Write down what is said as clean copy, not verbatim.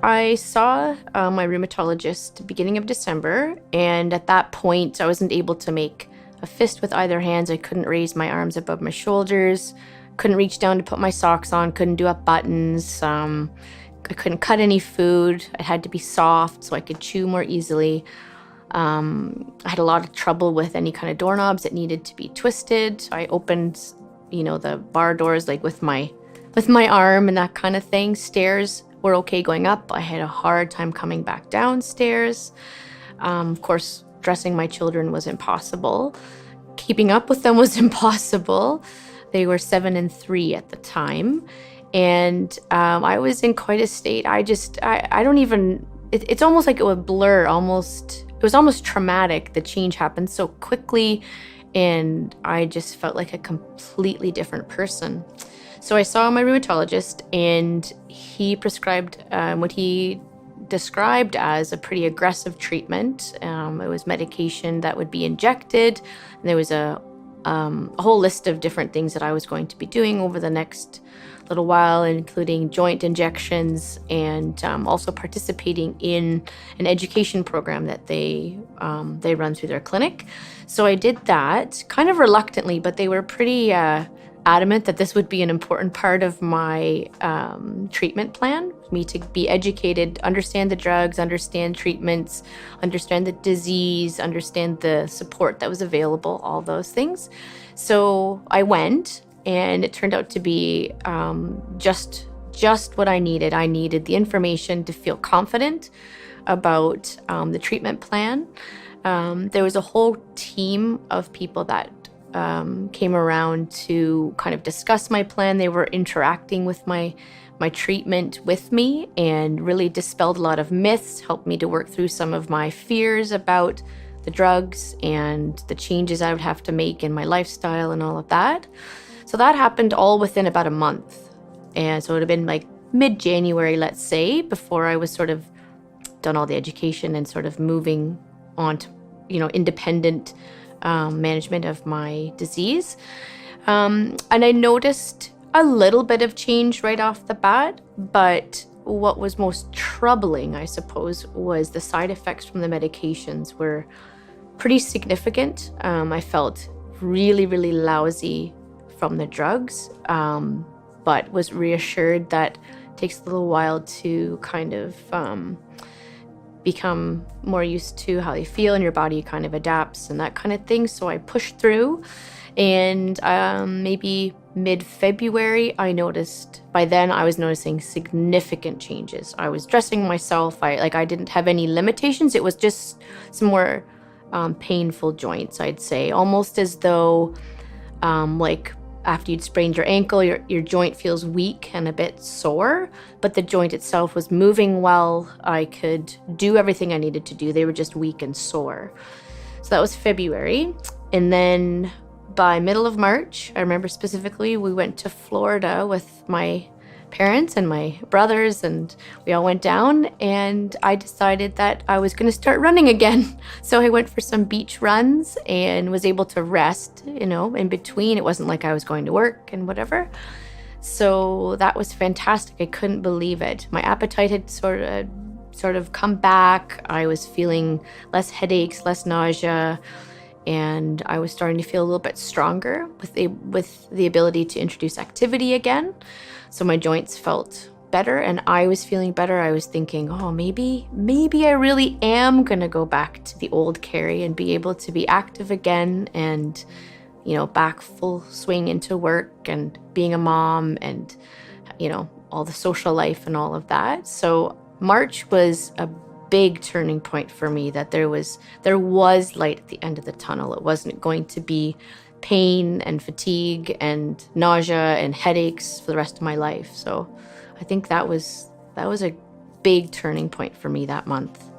I saw my rheumatologist beginning of December, and at that point, I wasn't able to make a fist with either hands. I couldn't raise my arms above my shoulders, couldn't reach down to put my socks on, couldn't do up buttons. I couldn't cut any food. It had to be soft so I could chew more easily. I had a lot of trouble with any kind of doorknobs that needed to be twisted. I opened, the bar doors like with my arm and that kind of thing. Stairs were okay going up. I had a hard time coming back downstairs. Of course, dressing my children was impossible. Keeping up with them was impossible. They were 7 and 3 at the time. And I was in quite a state. I don't even, it's almost like it would blur almost. It was almost traumatic. The change happened so quickly, and I just felt like a completely different person. So I saw my rheumatologist, and he prescribed what he described as a pretty aggressive treatment. It was medication that would be injected. And there was a whole list of different things that I was going to be doing over the next little while, including joint injections and also participating in an education program that they run through their clinic. So I did that kind of reluctantly, but they were pretty adamant that this would be an important part of my treatment plan, me to be educated, understand the drugs, understand treatments, understand the disease, understand the support that was available, all those things. So I went, and it turned out to be just what I needed. I needed the information to feel confident about the treatment plan. There was a whole team of people that came around to kind of discuss my plan. They were interacting with my treatment with me and really dispelled a lot of myths, helped me to work through some of my fears about the drugs and the changes I would have to make in my lifestyle and all of that. So that happened all within about a month. And so it would have been like mid-January, let's say, before I was sort of done all the education and sort of moving on to, independent management of my disease. And I noticed a little bit of change right off the bat, but what was most troubling, I suppose, was the side effects from the medications were pretty significant. I felt really, really lousy from the drugs, but was reassured that it takes a little while to kind of become more used to how they feel, and your body kind of adapts and that kind of thing. So I pushed through, and maybe mid-February, by then I was noticing significant changes. I was dressing myself. I didn't have any limitations. It was just some more painful joints, I'd say, almost as though after you'd sprained your ankle, your joint feels weak and a bit sore, but the joint itself was moving well. I could do everything I needed to do. They were just weak and sore. So that was February. And then by middle of March, I remember specifically, we went to Florida with my parents and my brothers, and we all went down, and I decided that I was going to start running again. So I went for some beach runs and was able to rest, in between. It wasn't like I was going to work and whatever. So that was fantastic. I couldn't believe it. My appetite had sort of come back. I was feeling less headaches, less nausea, and I was starting to feel a little bit stronger with the ability to introduce activity again. So my joints felt better, and I was feeling better. I was thinking, oh, maybe I really am going to go back to the old Carrie and be able to be active again and, back full swing into work and being a mom and, all the social life and all of that. So March was a big turning point for me, that there was light at the end of the tunnel. It wasn't going to be pain and fatigue and nausea and headaches for the rest of my life. So I think that was a big turning point for me that month.